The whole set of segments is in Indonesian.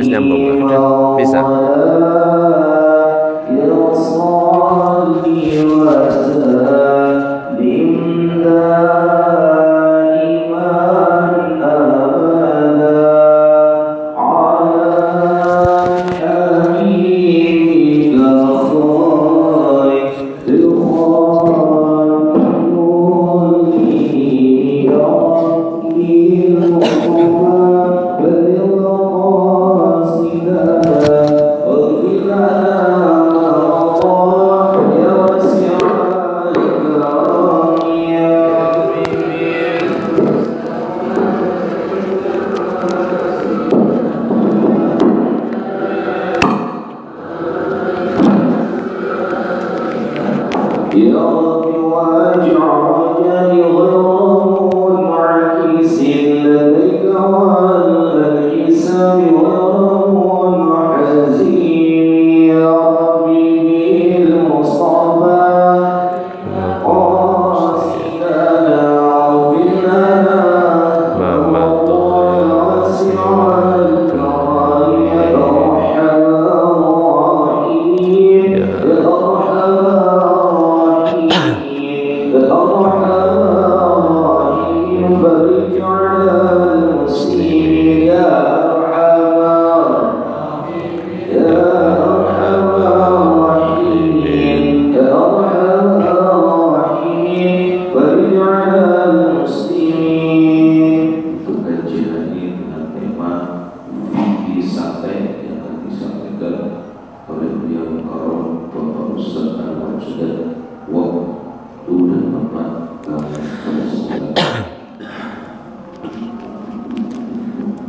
nyambung bisa.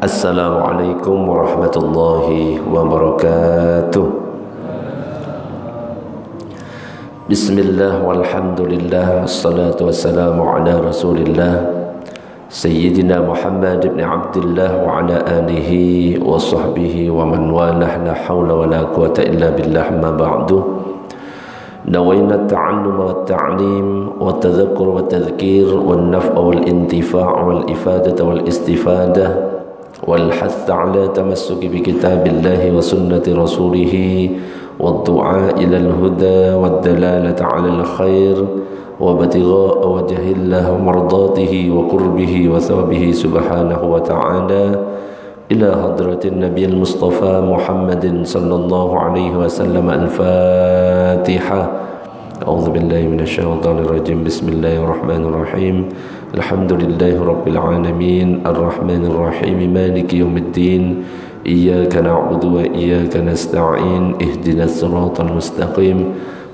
Assalamualaikum warahmatullahi wabarakatuh. Bismillah walhamdulillah, assalatu wassalamu ala rasulillah Sayyidina Muhammad ibn Abdullah wa ala alihi wa sahbihi wa man walah, la hawla wa la quwata illa billah, ma ba'du. Nawayna at-ta'allum wa at-ta'lim wa at-tadhakkur wa at-tadhkir wa an-naf'a wal intifa' wal ifadata wal istifadah والحث على تمسك بكتاب الله وسنة رسوله والدعاء إلى الهدى والدلالة على الخير وابتغاء وجه الله مرضاته وقربه وثوابه سبحانه وتعالى إلى حضرة النبي المصطفى محمد صلى الله عليه وسلم. الفاتحة. أعوذ بالله من الشيطان الرجيم. بسم الله الرحمن الرحيم. الحمد لله رب العالمين الرحمن الرحيم مالك يوم الدين إياك نعبد وإياك نستعين اهدنا الصراط المستقيم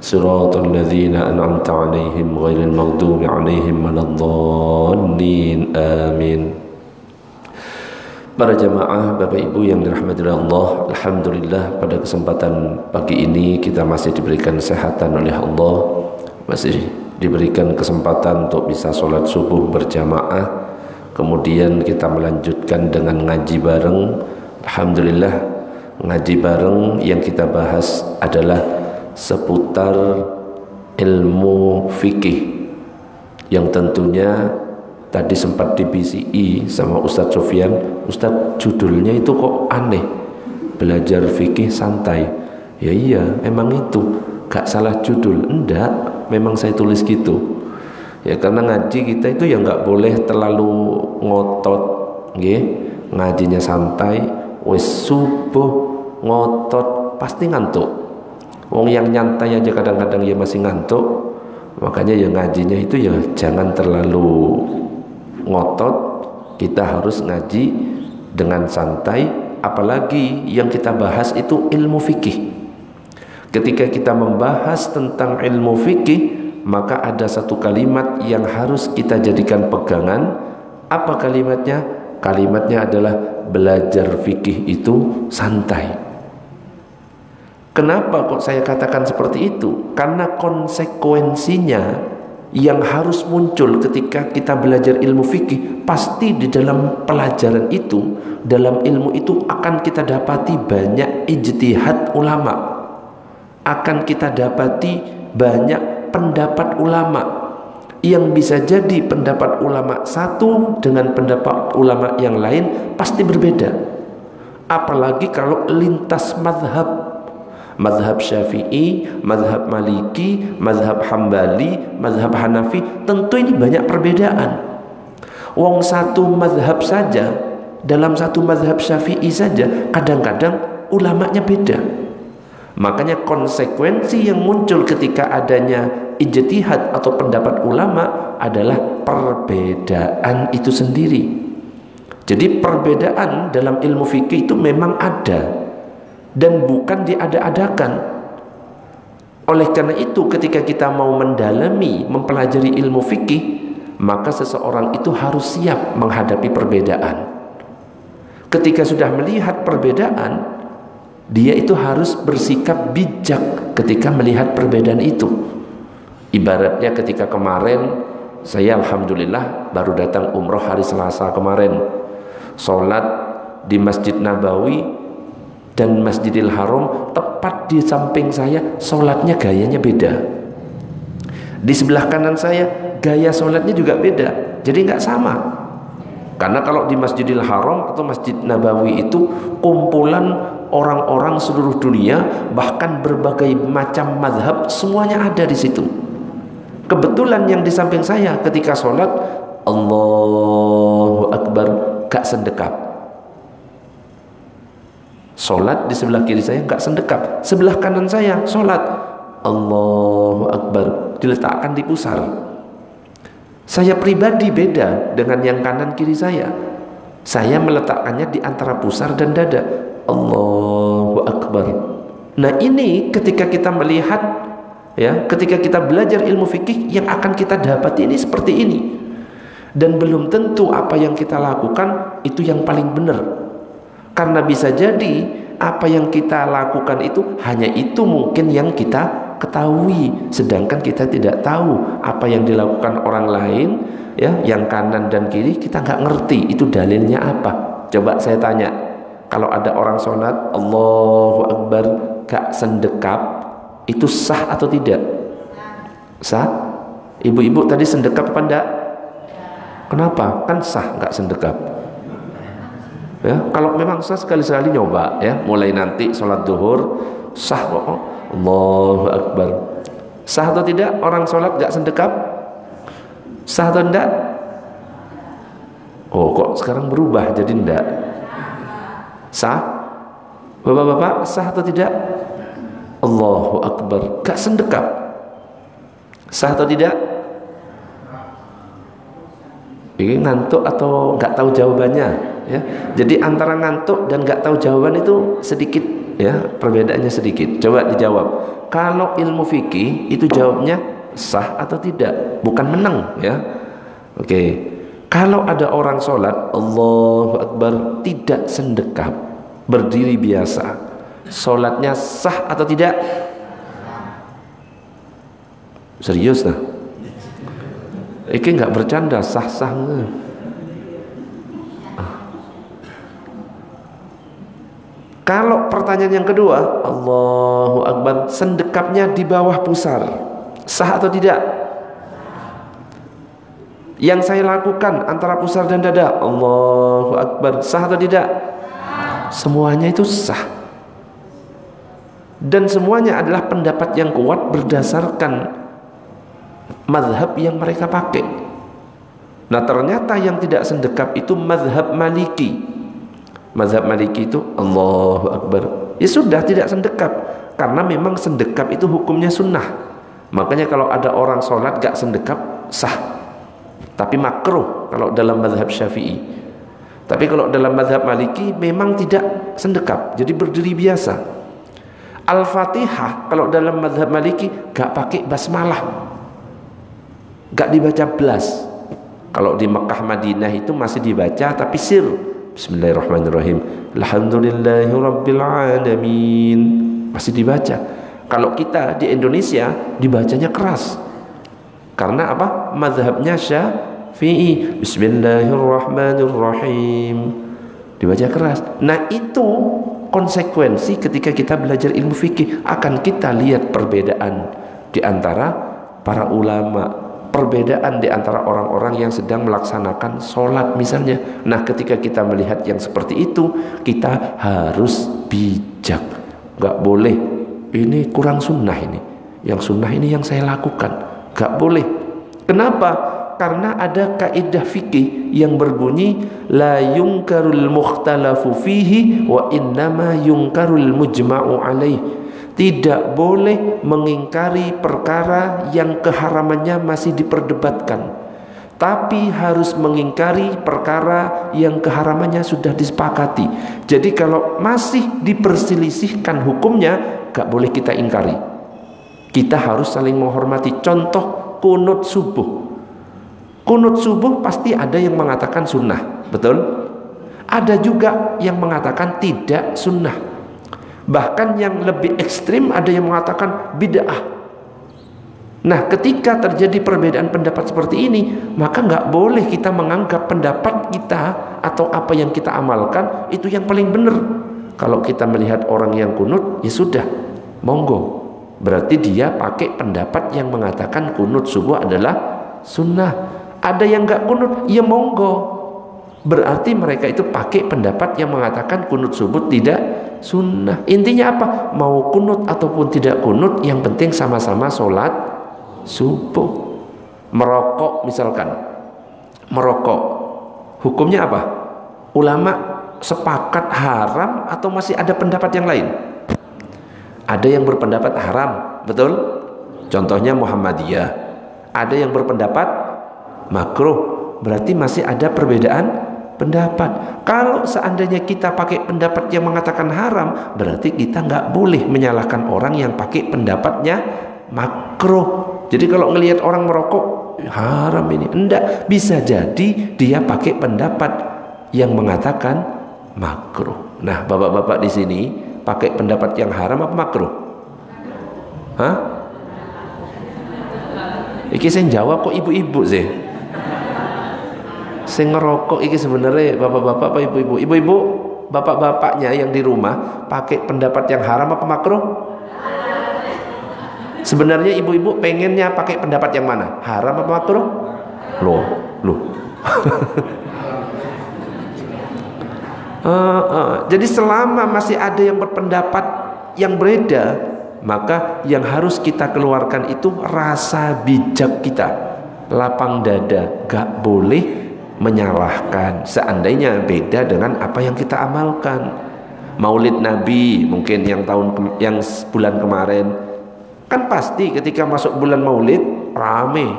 صراط الذين أنعمت عليهم غير المغضوب عليهم ولا الضالين آمين. Para jamaah, Bapak Ibu yang dirahmati Allah, alhamdulillah pada kesempatan pagi ini kita masih diberikan kesehatan oleh Allah, masih diberikan kesempatan untuk bisa sholat subuh berjamaah, kemudian kita melanjutkan dengan ngaji bareng. Alhamdulillah, ngaji bareng yang kita bahas adalah seputar ilmu fikih yang tentunya tadi sempat di BCI sama Ustadz Sofyan. Ustadz, judulnya itu kok aneh, belajar fikih santai. Ya iya, emang itu gak salah judul, enggak, memang saya tulis gitu ya, karena ngaji kita itu ya nggak boleh terlalu ngotot, ngajinya santai. Wes subuh ngotot pasti ngantuk. Wong yang nyantai aja kadang-kadang ya masih ngantuk. Makanya ya ngajinya itu ya jangan terlalu ngotot. Kita harus ngaji dengan santai. Apalagi yang kita bahas itu ilmu fikih. Ketika kita membahas tentang ilmu fikih, maka ada satu kalimat yang harus kita jadikan pegangan. Apa kalimatnya? Kalimatnya adalah belajar fikih itu santai. Kenapa kok saya katakan seperti itu? Karena konsekuensinya yang harus muncul ketika kita belajar ilmu fikih, pasti di dalam pelajaran itu, dalam ilmu itu akan kita dapati banyak ijtihad ulama. akan kita dapati banyak pendapat ulama yang bisa jadi pendapat ulama satu dengan pendapat ulama yang lain pasti berbeda. Apalagi kalau lintas mazhab, mazhab Syafi'i, mazhab Maliki, mazhab Hambali, mazhab Hanafi, tentu ini banyak perbedaan. Wong satu mazhab saja, dalam satu mazhab Syafi'i saja kadang-kadang ulamanya beda. Makanya konsekuensi yang muncul ketika adanya ijtihad atau pendapat ulama adalah perbedaan itu sendiri. Jadi perbedaan dalam ilmu fikih itu memang ada dan bukan diada-adakan. Oleh karena itu ketika kita mau mendalami, mempelajari ilmu fikih, maka seseorang itu harus siap menghadapi perbedaan. Ketika sudah melihat perbedaan, dia itu harus bersikap bijak ketika melihat perbedaan itu. Ibaratnya ketika kemarin saya alhamdulillah baru datang umroh hari Selasa kemarin, sholat di Masjid Nabawi dan Masjidil Haram, tepat di samping saya sholatnya gayanya beda. Di sebelah kanan saya gaya sholatnya juga beda, jadi nggak sama. Karena kalau di Masjidil Haram atau Masjid Nabawi itu kumpulan orang-orang seluruh dunia, bahkan berbagai macam mazhab, semuanya ada di situ. Kebetulan yang di samping saya ketika sholat, Allahu Akbar, gak sendekap. Sholat di sebelah kiri saya gak sendekap. Sebelah kanan saya sholat, Allahu Akbar, diletakkan di pusar. Saya pribadi beda dengan yang kanan kiri saya. Saya meletakkannya di antara pusar dan dada. Allahu Akbar. Nah ini ketika kita melihat, ya, ketika kita belajar ilmu fikih, yang akan kita dapat ini seperti ini. Dan belum tentu apa yang kita lakukan itu yang paling benar. Karena bisa jadi apa yang kita lakukan itu hanya itu mungkin yang kita ketahui, sedangkan kita tidak tahu apa yang dilakukan orang lain, ya, yang kanan dan kiri kita nggak ngerti itu dalilnya apa. Coba saya tanya, kalau ada orang sholat Allahu Akbar gak sendekap, itu sah atau tidak? Sah? Ibu-ibu tadi sendekap apa enggak? Kenapa? Kan sah gak sendekap. Ya, kalau memang sah sekali-sekali nyoba, ya, mulai nanti sholat duhur sah kok. Allahu Akbar. Sah atau tidak orang sholat gak sendekap? Sah atau enggak? Oh, kok sekarang berubah jadi enggak? Sah? Bapak-bapak, sah atau tidak? Allahu Akbar, gak sendekap. Sah atau tidak? Ini ngantuk atau gak tahu jawabannya, ya? Jadi antara ngantuk dan gak tahu jawaban itu sedikit, ya, perbedaannya sedikit. Coba dijawab. Kalau ilmu fikih itu jawabnya sah atau tidak, bukan menang, ya. Oke. Kalau ada orang sholat Allahu Akbar tidak sendekap, berdiri biasa, sholatnya sah atau tidak? Serius nah? Iki nggak bercanda, sah-sah. Kalau pertanyaan yang kedua, Allahu Akbar, sendekapnya di bawah pusar, sah atau tidak? Yang saya lakukan antara pusar dan dada, Allahu Akbar, sah atau tidak? Semuanya itu sah. Dan semuanya adalah pendapat yang kuat berdasarkan mazhab yang mereka pakai. Nah ternyata yang tidak sendekap itu mazhab Maliki. Mazhab Maliki itu Allahu Akbar, ya sudah tidak sendekap, karena memang sendekap itu hukumnya sunnah. Makanya kalau ada orang sholat gak sendekap sah, tapi makruh kalau dalam mazhab Syafi'i. Tapi kalau dalam mazhab Maliki memang tidak sendekap, jadi berdiri biasa. Al-Fatihah kalau dalam mazhab Maliki gak pakai basmalah, gak dibaca blas. Kalau di Mekah Madinah itu masih dibaca tapi sir. Bismillahirrahmanirrahim. Alhamdulillahirabbil alamin. Masih dibaca. Kalau kita di Indonesia dibacanya keras. Karena apa? Mazhabnya Syafi'i. Bismillahirrahmanirrahim. Dibaca keras. Nah itu konsekuensi ketika kita belajar ilmu fikih akan kita lihat perbedaan di antara para ulama, perbedaan di antara orang-orang yang sedang melaksanakan sholat misalnya. Nah, ketika kita melihat yang seperti itu, kita harus bijak. Gak boleh, ini kurang sunnah ini. Yang sunnah ini yang saya lakukan. Gak boleh. Kenapa? Karena ada kaidah fikih yang berbunyi la yungkarul mukhtalafu fihi wa innama yungkarul mujma'u alaih. Tidak boleh mengingkari perkara yang keharamannya masih diperdebatkan, tapi harus mengingkari perkara yang keharamannya sudah disepakati. Jadi kalau masih diperselisihkan hukumnya, gak boleh kita ingkari. Kita harus saling menghormati. Contoh kunut subuh. Kunut subuh pasti ada yang mengatakan sunnah, betul? Ada juga yang mengatakan tidak sunnah. Bahkan yang lebih ekstrim ada yang mengatakan bid'ah. Nah, ketika terjadi perbedaan pendapat seperti ini, maka nggak boleh kita menganggap pendapat kita atau apa yang kita amalkan itu yang paling benar. Kalau kita melihat orang yang kunut, ya sudah, monggo. Berarti dia pakai pendapat yang mengatakan kunut subuh adalah sunnah. Ada yang nggak kunut, ya monggo. Berarti mereka itu pakai pendapat yang mengatakan kunut subuh tidak sunnah. Intinya apa? Mau kunut ataupun tidak kunut, yang penting sama-sama sholat subuh. Merokok misalkan, merokok hukumnya apa? Ulama sepakat haram atau masih ada pendapat yang lain? Ada yang berpendapat haram, betul? Contohnya Muhammadiyah. Ada yang berpendapat makruh, berarti masih ada perbedaan pendapat. Kalau seandainya kita pakai pendapat yang mengatakan haram, berarti kita nggak boleh menyalahkan orang yang pakai pendapatnya makruh. Jadi kalau ngelihat orang merokok haram ini, enggak, bisa jadi dia pakai pendapat yang mengatakan makruh. Nah, bapak-bapak di sini pakai pendapat yang haram apa makruh? Hah? Iki saya jawab kok ibu-ibu sih. Saya ngerokok iki sebenarnya bapak-bapak apa ibu-ibu? Ibu-ibu, bapak-bapaknya yang di rumah pakai pendapat yang haram apa makruh? Sebenarnya ibu-ibu pengennya pakai pendapat yang mana? Haram apa makruh? Loh. Jadi selama masih ada yang berpendapat yang berbeda, maka yang harus kita keluarkan itu rasa bijak kita, lapang dada, gak boleh menyalahkan seandainya beda dengan apa yang kita amalkan. Maulid Nabi mungkin yang bulan kemarin, kan pasti ketika masuk bulan Maulid rame,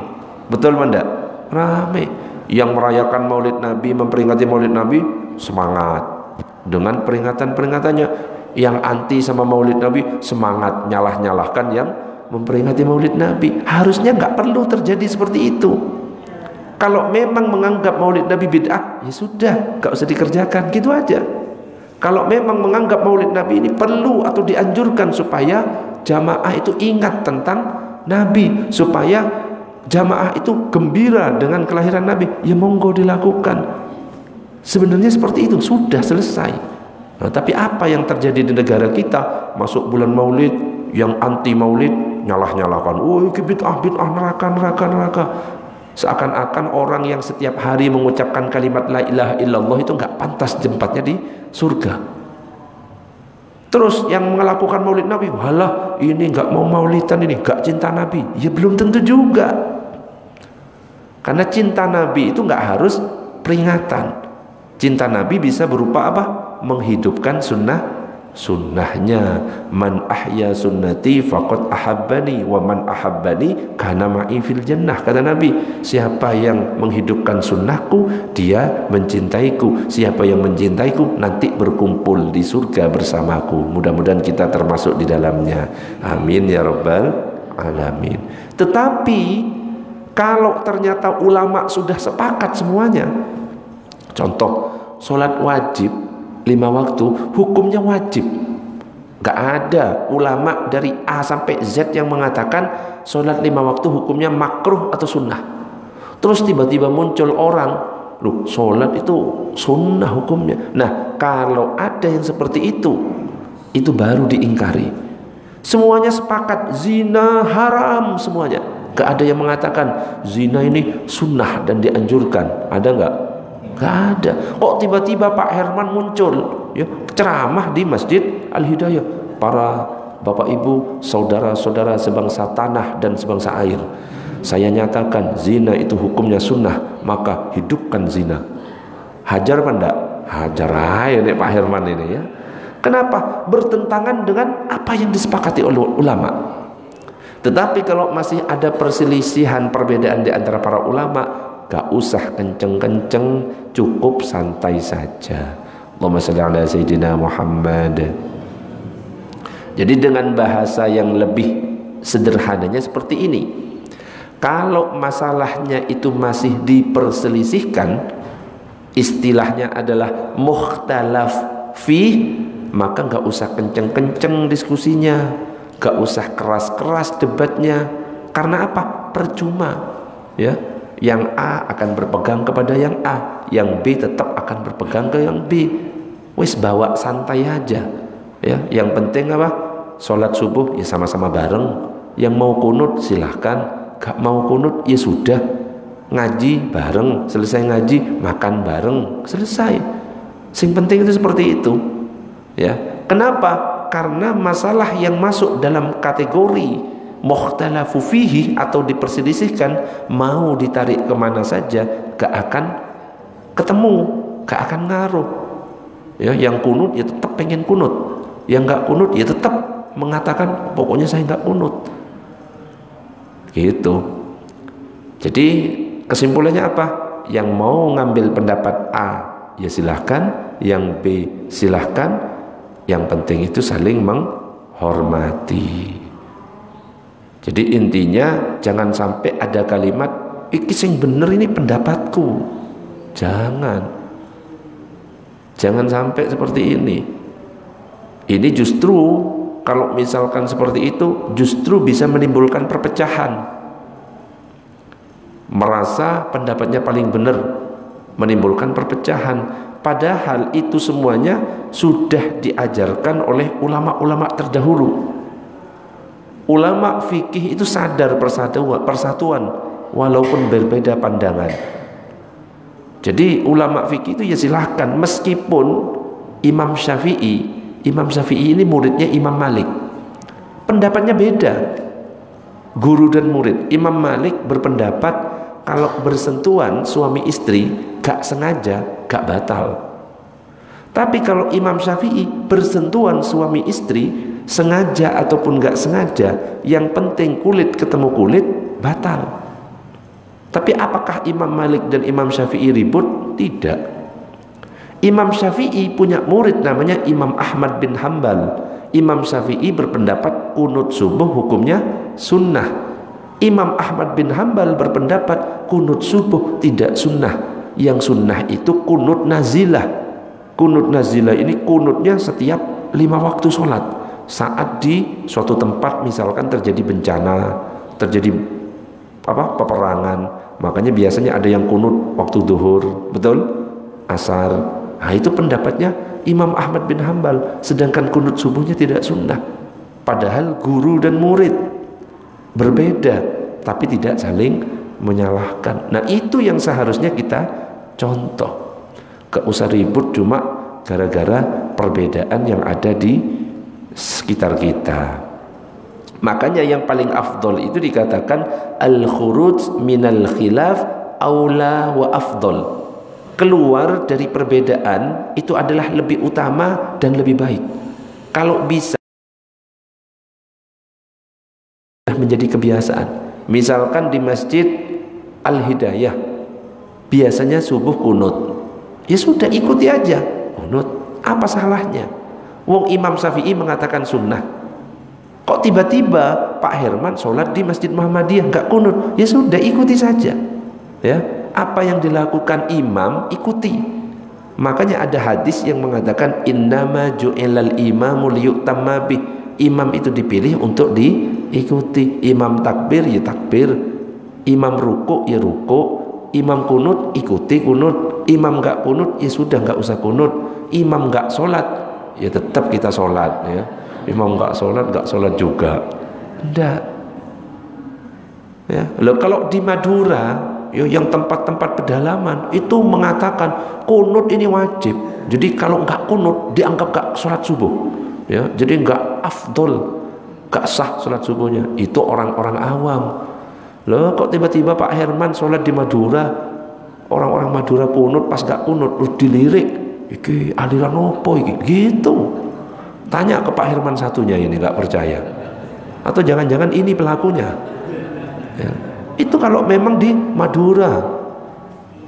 betul enggak? Rame. Yang merayakan Maulid Nabi, memperingati Maulid Nabi semangat dengan peringatan-peringatannya. Yang anti sama Maulid Nabi semangat nyalah-nyalahkan yang memperingati Maulid Nabi. Harusnya nggak perlu terjadi seperti itu. Kalau memang menganggap Maulid Nabi bid'ah, ya sudah, nggak usah dikerjakan, gitu aja. Kalau memang menganggap Maulid Nabi ini perlu atau dianjurkan supaya jamaah itu ingat tentang Nabi, supaya jamaah itu gembira dengan kelahiran Nabi, ya monggo dilakukan. Sebenarnya seperti itu, sudah selesai. Nah, tapi apa yang terjadi di negara kita? Masuk bulan Maulid, yang anti Maulid nyalah-nyalahkan, oh ini bid'ah, neraka. Seakan-akan orang yang setiap hari mengucapkan kalimat la ilaha illallah itu nggak pantas tempatnya di surga. Terus yang melakukan Maulid Nabi, walah ini nggak mau maulidan, ini nggak cinta Nabi. Ya belum tentu juga. Karena cinta Nabi itu nggak harus peringatan. Cinta Nabi bisa berupa apa? Menghidupkan sunnahnya. Man ahya sunnati faqad ahabbani wa man ahabbani kana ma'i fil jannah, kata Nabi. Siapa yang menghidupkan sunnahku, dia mencintaiku. Siapa yang mencintaiku nanti berkumpul di surga bersamaku. Mudah-mudahan kita termasuk di dalamnya. Amin ya rabbal alamin. Tetapi kalau ternyata ulama sudah sepakat semuanya, contoh sholat wajib 5 waktu, hukumnya wajib. Gak ada ulama dari A sampai Z yang mengatakan sholat 5 waktu hukumnya makruh atau sunnah. Terus tiba-tiba muncul orang Loh, sholat itu sunnah hukumnya. Nah, kalau ada yang seperti itu baru diingkari. Semuanya sepakat zina haram semuanya. Gak ada yang mengatakan zina ini sunnah dan dianjurkan. Ada nggak? Gak ada. Kok tiba-tiba Pak Herman muncul ya, ceramah di Masjid Al-Hidayah. Para bapak ibu, saudara-saudara sebangsa tanah dan sebangsa air, saya nyatakan zina itu hukumnya sunnah, maka hidupkan zina. Hajar apa enggak? Hajar aja nih Pak Herman ini ya. Kenapa? Bertentangan dengan apa yang disepakati oleh ulama. Tetapi kalau masih ada perselisihan, perbedaan di antara para ulama, gak usah kenceng-kenceng, cukup santai saja. Allahumma shalli ala sayyidina Muhammad. Jadi dengan bahasa yang lebih sederhananya seperti ini. Kalau masalahnya itu masih diperselisihkan, istilahnya adalah mukhtalaf fi, maka gak usah kenceng-kenceng diskusinya, gak usah keras-keras debatnya. Karena apa? Percuma ya. Yang A akan berpegang kepada yang A, yang B tetap akan berpegang ke yang B. Wis bawa santai aja ya. Yang penting apa? Sholat subuh ya sama-sama bareng. Yang mau kunut silahkan, gak mau kunut ya sudah. Ngaji bareng, selesai ngaji makan bareng, selesai. Sing penting itu seperti itu ya. Kenapa? Karena masalah yang masuk dalam kategori mukhtalafu fihi atau diperselisihkan, mau ditarik kemana saja gak akan ketemu, gak akan ngaruh ya. Yang kunut ya tetap pengen kunut, yang gak kunut ya tetap mengatakan pokoknya saya gak kunut gitu. Jadi kesimpulannya apa? Yang mau ngambil pendapat A ya silahkan, yang B silahkan. Yang penting itu saling menghormati. Jadi intinya jangan sampai ada kalimat iki sing bener ini pendapatku. Jangan sampai seperti ini. Ini justru kalau misalkan seperti itu justru bisa menimbulkan perpecahan. Merasa pendapatnya paling benar, menimbulkan perpecahan. Padahal itu semuanya sudah diajarkan oleh ulama-ulama terdahulu. Ulama fikih itu sadar persatuan walaupun berbeda pandangan. Jadi ulama fikih itu ya silahkan, meskipun Imam Syafi'i ini muridnya Imam Malik, pendapatnya beda, guru dan murid. Imam Malik berpendapat kalau bersentuhan suami istri gak sengaja gak batal. Tapi kalau Imam Syafi'i bersentuhan suami istri sengaja ataupun gak sengaja, yang penting kulit ketemu kulit, batal. Tapi apakah Imam Malik dan Imam Syafi'i ribut? Tidak. Imam Syafi'i punya murid namanya Imam Ahmad bin Hambal. Imam Syafi'i berpendapat kunut subuh hukumnya sunnah. Imam Ahmad bin Hambal berpendapat kunut subuh tidak sunnah. Yang sunnah itu kunut nazilah. Kunut nazilah ini kunutnya setiap 5 waktu sholat. Saat di suatu tempat misalkan terjadi bencana, terjadi peperangan, makanya biasanya ada yang kunut waktu duhur, betul? Asar. Nah itu pendapatnya Imam Ahmad bin Hambal. Sedangkan kunut subuhnya tidak sunnah. Padahal guru dan murid berbeda, tapi tidak saling menyalahkan. Nah itu yang seharusnya kita contoh. Gak usah ribut cuma gara-gara perbedaan yang ada di sekitar kita. Makanya yang paling afdol itu dikatakan al-khuruj minal khilaf aula wa afdol. Keluar dari perbedaan itu adalah lebih utama dan lebih baik. Kalau bisa menjadi kebiasaan. Misalkan di Masjid Al-Hidayah biasanya subuh kunut, ya sudah ikuti aja kunut, apa salahnya? Wong Imam Syafi'i mengatakan sunnah. Kok tiba-tiba Pak Herman sholat di Masjid Muhammadiyah nggak kunut? Ya sudah ikuti saja. Ya, apa yang dilakukan imam ikuti. Makanya ada hadis yang mengatakan innama ju'ilal imamu liyutamma bih. Imam itu dipilih untuk diikuti. Imam takbir ya takbir, imam ruku ya ruku, imam kunut ikuti kunut, imam nggak kunut ya sudah nggak usah kunut, imam nggak sholat ya tetap kita sholat ya, imam nggak sholat juga, enggak ya. Loh, kalau di Madura ya, yang tempat-tempat pedalaman itu mengatakan kunut ini wajib, jadi kalau nggak kunut dianggap nggak sholat subuh ya, jadi nggak afdol, nggak sah sholat subuhnya. Itu orang-orang awam. Loh kok tiba-tiba Pak Herman sholat di Madura, orang-orang Madura kunut, pas gak kunut terus dilirik, iki aliran opo iki gitu. Tanya ke Pak Herman satunya ini, gak percaya, atau jangan-jangan ini pelakunya ya. Itu kalau memang di Madura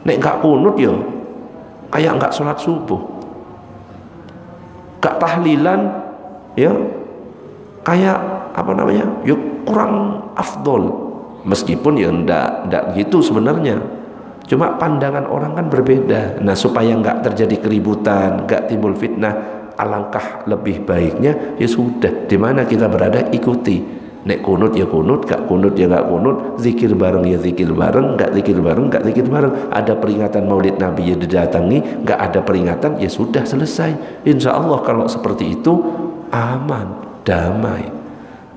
nek gak kunut ya kayak gak sholat subuh, gak tahlilan ya kayak apa namanya ya kurang afdol. Meskipun ya ndak gitu sebenarnya, cuma pandangan orang kan berbeda. Nah supaya nggak terjadi keributan, nggak timbul fitnah, alangkah lebih baiknya ya sudah, di mana kita berada ikuti. Nek kunut ya kunut, gak kunut ya gak kunut, zikir bareng ya zikir bareng, gak zikir bareng gak zikir bareng. Ada peringatan Maulid Nabi ya didatangi, gak ada peringatan ya sudah selesai. Insya Allah kalau seperti itu aman, damai,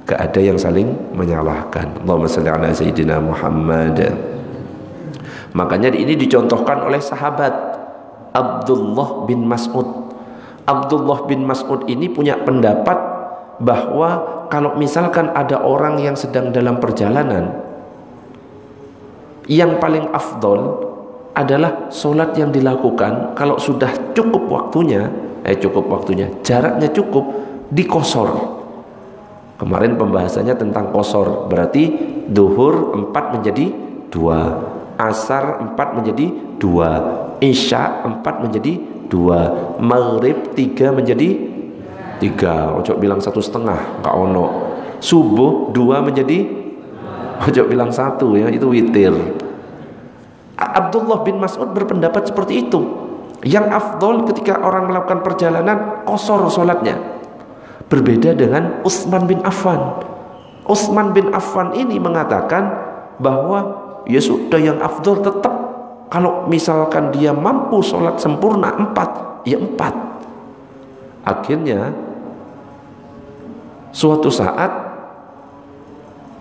gak ada yang saling menyalahkan. Allahumma shalli ala sayyidina Muhammad. Makanya ini dicontohkan oleh sahabat Abdullah bin Mas'ud. Abdullah bin Mas'ud ini punya pendapat bahwa kalau misalkan ada orang yang sedang dalam perjalanan, yang paling afdol adalah sholat yang dilakukan kalau sudah cukup waktunya, jaraknya cukup, dikosor. Kemarin pembahasannya tentang kosor, berarti duhur 4 menjadi 2, asar 4 menjadi 2, isya 4 menjadi 2, maghrib 3 menjadi 3, ojo bilang 1,5, gak ono. Subuh 2 menjadi, ojo bilang 1 ya, itu witir. Abdullah bin Mas'ud berpendapat seperti itu. Yang afdol ketika orang melakukan perjalanan kosor sholatnya. Berbeda dengan Utsman bin Affan. Utsman bin Affan ini mengatakan bahwa ya sudah, yang afdol tetap kalau misalkan dia mampu sholat sempurna 4, ya 4. Akhirnya suatu saat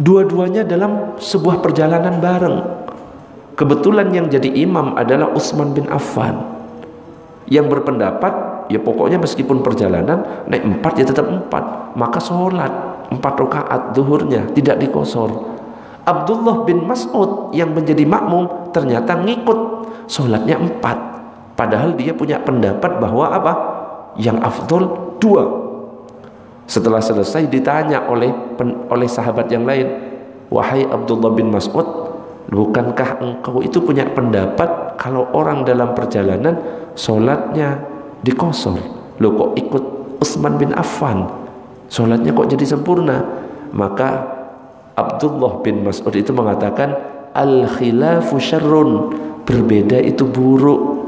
dua-duanya dalam sebuah perjalanan bareng. Kebetulan yang jadi imam adalah Utsman bin Affan, yang berpendapat ya pokoknya meskipun perjalanan naik 4 ya tetap 4, maka sholat 4 rakaat duhurnya tidak dikosor. Abdullah bin Mas'ud yang menjadi makmum ternyata ngikut sholatnya 4, padahal dia punya pendapat bahwa apa? Yang afdol 2. Setelah selesai ditanya oleh sahabat yang lain, wahai Abdullah bin Mas'ud, bukankah engkau itu punya pendapat kalau orang dalam perjalanan sholatnya dikosor? Lo kok ikut Utsman bin Affan, sholatnya kok jadi sempurna? Maka Abdullah bin Mas'ud itu mengatakan, al-khilafu syarrun, berbeda itu buruk.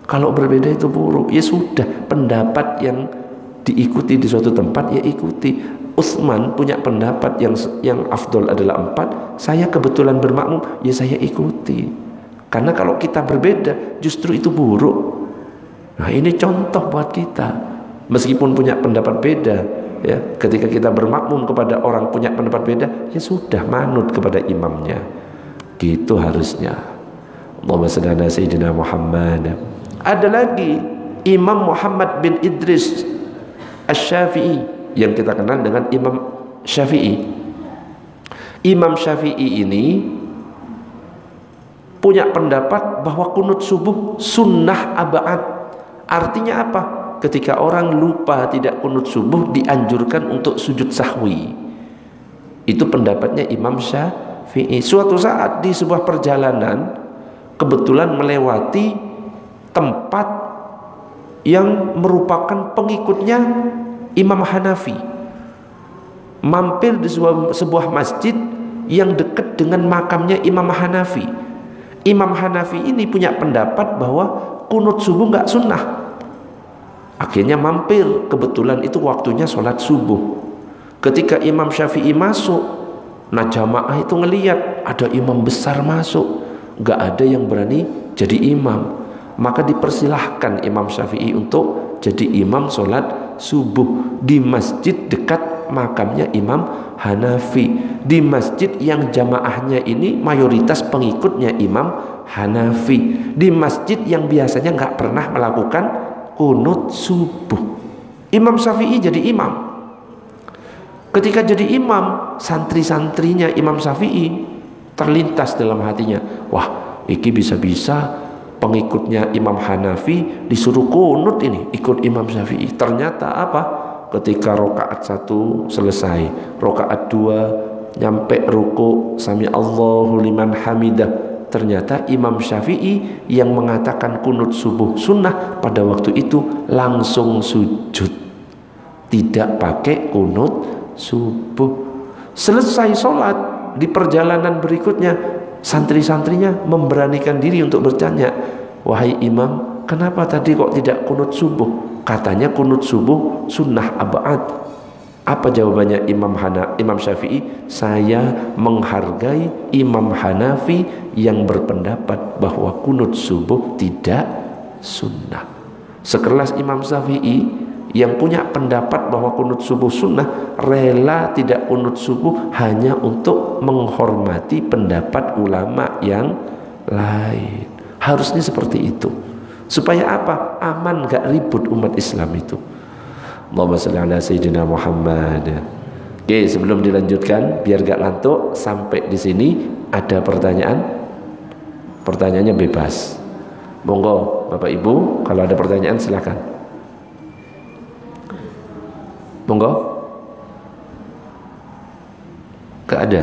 Kalau berbeda itu buruk, ya sudah, pendapat yang diikuti di suatu tempat ya ikuti. Utsman punya pendapat yang afdol adalah 4, saya kebetulan bermakmum ya saya ikuti. Karena kalau kita berbeda justru itu buruk. Nah ini contoh buat kita, meskipun punya pendapat beda ya, ketika kita bermakmum kepada orang punya pendapat beda, ya sudah, manut kepada imamnya, gitu harusnya. Allahumma shalli ala sayyidina Muhammad. Ada lagi Imam Muhammad bin Idris Asy-Syafi'i yang kita kenal dengan Imam Syafi'i. Imam Syafi'i ini punya pendapat bahwa kunut subuh sunnah abad. Artinya apa? Ketika orang lupa tidak kunut subuh dianjurkan untuk sujud sahwi. Itu pendapatnya Imam Syafi'i. Suatu saat di sebuah perjalanan kebetulan melewati tempat yang merupakan pengikutnya Imam Hanafi, mampir di sebuah masjid yang dekat dengan makamnya Imam Hanafi. Imam Hanafi ini punya pendapat bahwa kunut subuh nggak sunnah. Akhirnya mampir, kebetulan itu waktunya sholat subuh. Ketika Imam Syafi'i masuk, nah jamaah itu ngelihat ada imam besar masuk. nggak ada yang berani jadi imam. Maka dipersilahkan Imam Syafi'i untuk jadi imam sholat subuh di masjid dekat makamnya Imam Hanafi, di masjid yang jamaahnya ini mayoritas pengikutnya Imam Hanafi, di masjid yang biasanya nggak pernah melakukan kunut subuh. Imam Syafi'i jadi imam. Ketika jadi imam, santri-santrinya Imam Syafi'i terlintas dalam hatinya, wah, iki bisa-bisa pengikutnya Imam Hanafi disuruh kunut ini, ikut Imam Syafi'i. Ternyata apa? Ketika rokaat 1 selesai, rokaat 2 nyampe ruku, sami Allahu liman hamidah, ternyata Imam Syafi'i yang mengatakan kunut subuh sunnah pada waktu itu langsung sujud, tidak pakai kunut subuh. Selesai sholat, di perjalanan berikutnya santri-santrinya memberanikan diri untuk bertanya, wahai imam, kenapa tadi kok tidak kunut subuh? Katanya kunut subuh sunnah abad. Apa jawabannya Imam Syafi'i? Saya menghargai Imam Hanafi yang berpendapat bahwa kunut subuh tidak sunnah. Sekelas Imam Syafi'i yang punya pendapat bahwa kunut subuh sunnah, rela tidak kunut subuh hanya untuk menghormati pendapat ulama yang lain. Harusnya seperti itu. Supaya apa? Aman, gak ribut umat Islam itu. Allahumma shalli ala sayyidina Muhammad. Oke, sebelum dilanjutkan biar gak ngantuk, sampai di sini ada pertanyaan? Pertanyaannya bebas. Monggo Bapak Ibu, kalau ada pertanyaan silakan. Monggo. Gak ada.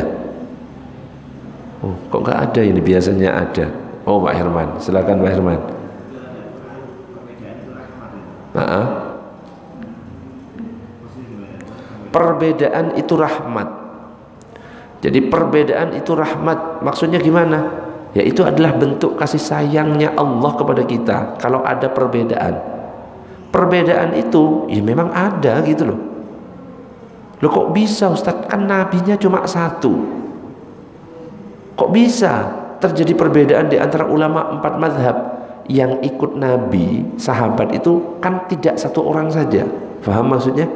Oh, kok gak ada ini? Biasanya ada. Oh, Pak Herman, silakan Pak Herman. Perbedaan itu rahmat. Jadi perbedaan itu rahmat. Maksudnya gimana? Ya, itu adalah bentuk kasih sayangnya Allah kepada kita. Kalau ada perbedaan, perbedaan itu ya memang ada gitu loh. Loh, kok bisa Ustadz? Kan nabinya cuma satu. Kok bisa terjadi perbedaan di antara ulama 4 mazhab? Yang ikut nabi, sahabat itu kan tidak satu orang saja. Paham maksudnya?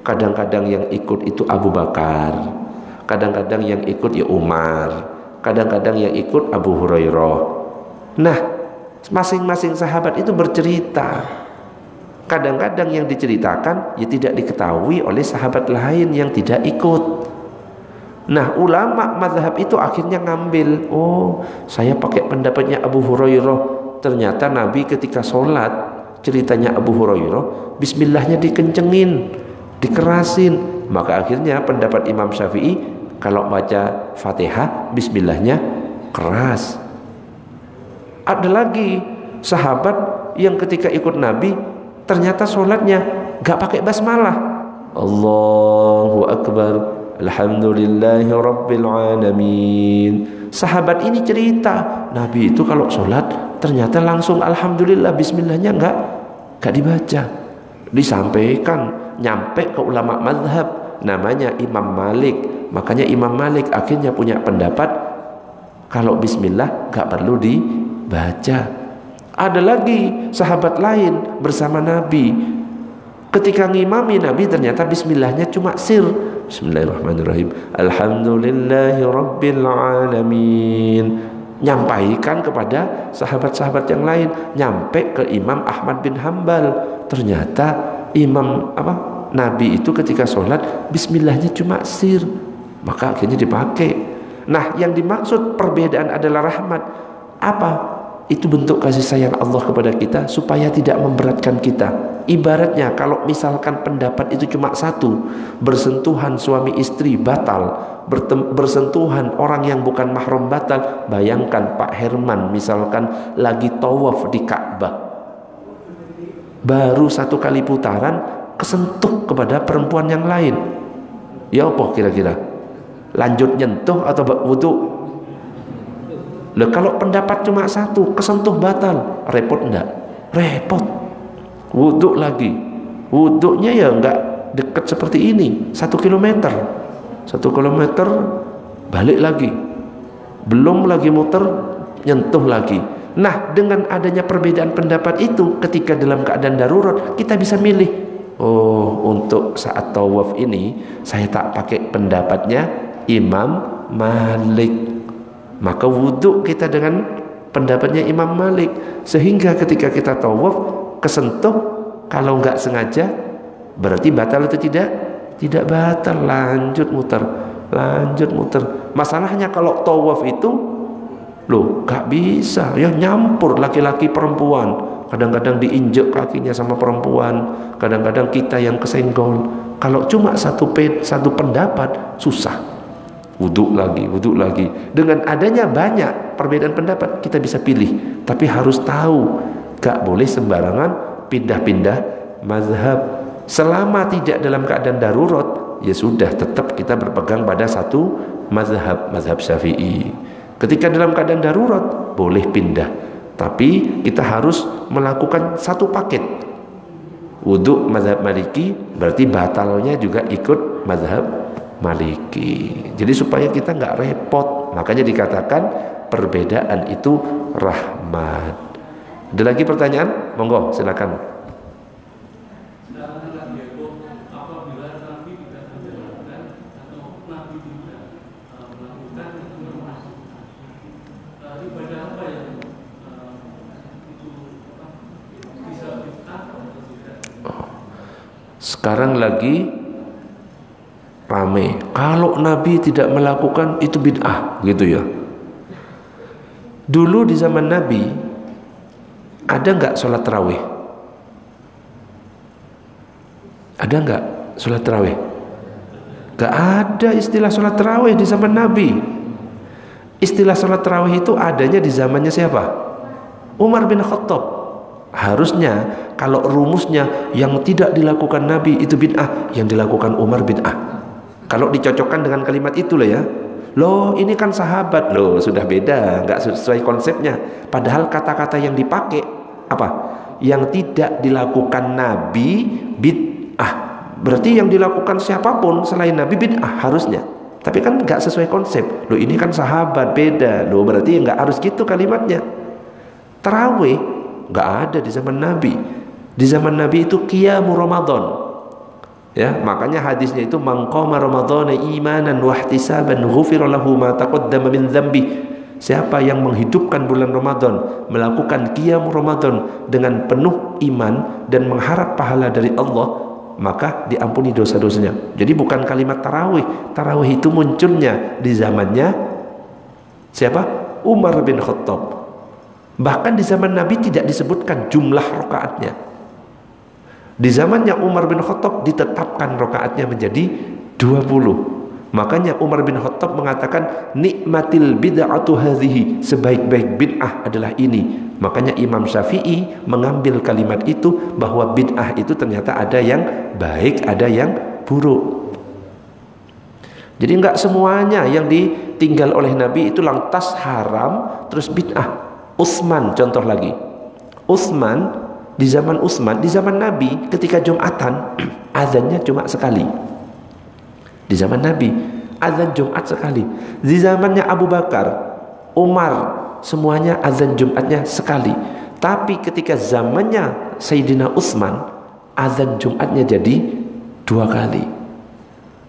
Kadang-kadang yang ikut itu Abu Bakar, kadang-kadang yang ikut ya Umar, kadang-kadang yang ikut Abu Hurairah. Nah, masing-masing sahabat itu bercerita. Kadang-kadang yang diceritakan ya tidak diketahui oleh sahabat lain yang tidak ikut. Nah, ulama mazhab itu akhirnya ngambil, oh, saya pakai pendapatnya Abu Hurairah. Ternyata Nabi ketika sholat, ceritanya Abu Hurairah, bismillahnya dikencengin, dikerasin. Maka akhirnya pendapat Imam Syafi'i, kalau baca Fatihah bismillahnya keras. Ada lagi sahabat yang ketika ikut Nabi, ternyata sholatnya gak pakai basmalah. Allahu Akbar, alhamdulillahi rabbil alamin. Sahabat ini cerita, Nabi itu kalau sholat ternyata langsung alhamdulillah, bismillahnya gak dibaca. Disampaikan, nyampe ke ulama mazhab namanya Imam Malik. Makanya Imam Malik akhirnya punya pendapat kalau bismillah gak perlu dibaca. Ada lagi sahabat lain bersama Nabi, ketika ngimami Nabi ternyata bismillahnya cuma sir, bismillahirrahmanirrahim, alhamdulillahi rabbil alamin. Nyampaikan kepada sahabat-sahabat yang lain, nyampe ke Imam Ahmad bin Hambal, ternyata Nabi itu ketika sholat bismillahnya cuma sir, maka akhirnya dipakai. Nah, yang dimaksud perbedaan adalah rahmat. Apa? Itu bentuk kasih sayang Allah kepada kita supaya tidak memberatkan kita. Ibaratnya kalau misalkan pendapat itu cuma satu, bersentuhan suami istri batal, bersentuhan orang yang bukan mahram batal. Bayangkan Pak Herman misalkan lagi tawaf di Ka'bah, baru 1 kali putaran kesentuh kepada perempuan yang lain, ya apa kira-kira? Lanjut nyentuh atau wudu? Loh, kalau pendapat cuma satu, kesentuh batal, repot enggak? Repot. Wudhu lagi, wudhunya ya enggak dekat seperti ini, 1 kilometer, 1 kilometer balik lagi, belum lagi muter nyentuh lagi. Nah, dengan adanya perbedaan pendapat itu, ketika dalam keadaan darurat, kita bisa milih. Oh, untuk saat tawaf ini saya tak pakai pendapatnya Imam Malik, maka wudhu kita dengan pendapatnya Imam Malik, sehingga ketika kita tawaf kesentuh, kalau nggak sengaja berarti batal atau tidak? Tidak batal, lanjut muter. Masalahnya kalau tawaf itu loh, gak bisa ya, nyampur laki-laki perempuan, kadang-kadang diinjek kakinya sama perempuan, kadang-kadang kita yang kesenggol. Kalau cuma satu pendapat susah, wudhu lagi. Dengan adanya banyak perbedaan pendapat, kita bisa pilih, tapi harus tahu gak boleh sembarangan pindah-pindah mazhab. Selama tidak dalam keadaan darurat, ya sudah, tetap kita berpegang pada satu mazhab Syafi'i. Ketika dalam keadaan darurat boleh pindah, tapi kita harus melakukan satu paket. Wudhu mazhab Maliki berarti batalnya juga ikut mazhab Maliki. Jadi supaya kita nggak repot, makanya dikatakan perbedaan itu rahmat. Ada lagi pertanyaan? Monggo, silakan. Sekarang lagi rame, kalau Nabi tidak melakukan itu bid'ah, gitu ya. Dulu di zaman Nabi ada nggak sholat tarawih? Ada nggak sholat tarawih? Nggak ada istilah sholat tarawih di zaman Nabi. Istilah sholat tarawih itu adanya di zamannya siapa? Umar bin Khattab. Harusnya kalau rumusnya yang tidak dilakukan Nabi itu bid'ah, yang dilakukan Umar bid'ah. Kalau dicocokkan dengan kalimat itu lah ya. Loh, ini kan sahabat, loh sudah beda, nggak sesuai konsepnya. Padahal kata-kata yang dipakai apa? Yang tidak dilakukan Nabi bid'ah. Berarti yang dilakukan siapapun selain Nabi bid'ah harusnya. Tapi kan nggak sesuai konsep. Loh, ini kan sahabat, beda. Loh, berarti nggak harus gitu kalimatnya. Tarawih nggak ada di zaman Nabi. Di zaman Nabi itu qiyamu Ramadan. Ya, makanya hadisnya itu man qama ramadhana imanan wa ihtisaban ghufira lahu ma taqaddama min dzambi. Siapa yang menghidupkan bulan Ramadan, melakukan qiyam Ramadan dengan penuh iman dan mengharap pahala dari Allah, maka diampuni dosa-dosanya. Jadi bukan kalimat tarawih. Tarawih itu munculnya di zamannya siapa? Umar bin Khattab. Bahkan di zaman Nabi tidak disebutkan jumlah rakaatnya. Di zamannya Umar bin Khattab ditetapkan rakaatnya menjadi 20. Makanya Umar bin Khattab mengatakan nikmatil bid'atu hadhihi, sebaik-baik bid'ah adalah ini. Makanya Imam Syafi'i mengambil kalimat itu bahwa bid'ah itu ternyata ada yang baik, ada yang buruk. Jadi enggak semuanya yang ditinggal oleh Nabi itu lantas haram terus bid'ah. Utsman contoh lagi. Di zaman Nabi ketika Jumatan azannya cuma sekali. Di zaman Nabi azan Jumat sekali. Di zamannya Abu Bakar, Umar, semuanya azan Jumatnya sekali. Tapi ketika zamannya Sayyidina Utsman, azan Jumatnya jadi 2 kali.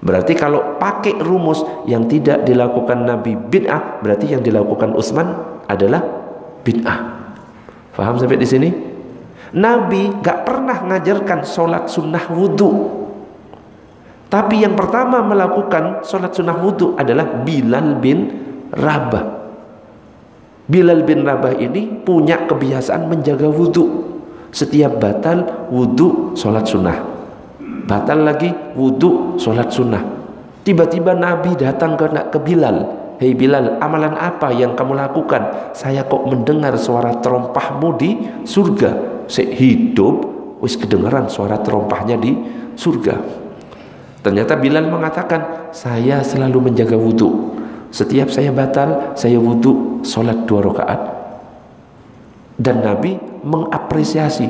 Berarti kalau pakai rumus yang tidak dilakukan Nabi bid'ah, berarti yang dilakukan Utsman adalah bid'ah. Faham sampai di sini? Nabi gak pernah ngajarkan sholat sunnah wudhu. Tapi yang pertama melakukan sholat sunnah wudhu adalah Bilal bin Rabah. Bilal bin Rabah ini punya kebiasaan menjaga wudhu. Setiap batal wudhu sholat sunnah, batal lagi wudhu sholat sunnah. Tiba-tiba Nabi datang ke Bilal. Hei Bilal, amalan apa yang kamu lakukan? Saya kok mendengar suara terompahmu di surga. Hidup wis kedengaran suara terompahnya di surga. Ternyata Bilal mengatakan, saya selalu menjaga wudhu. Setiap saya batal, saya wudhu sholat 2 rakaat. Dan Nabi mengapresiasi,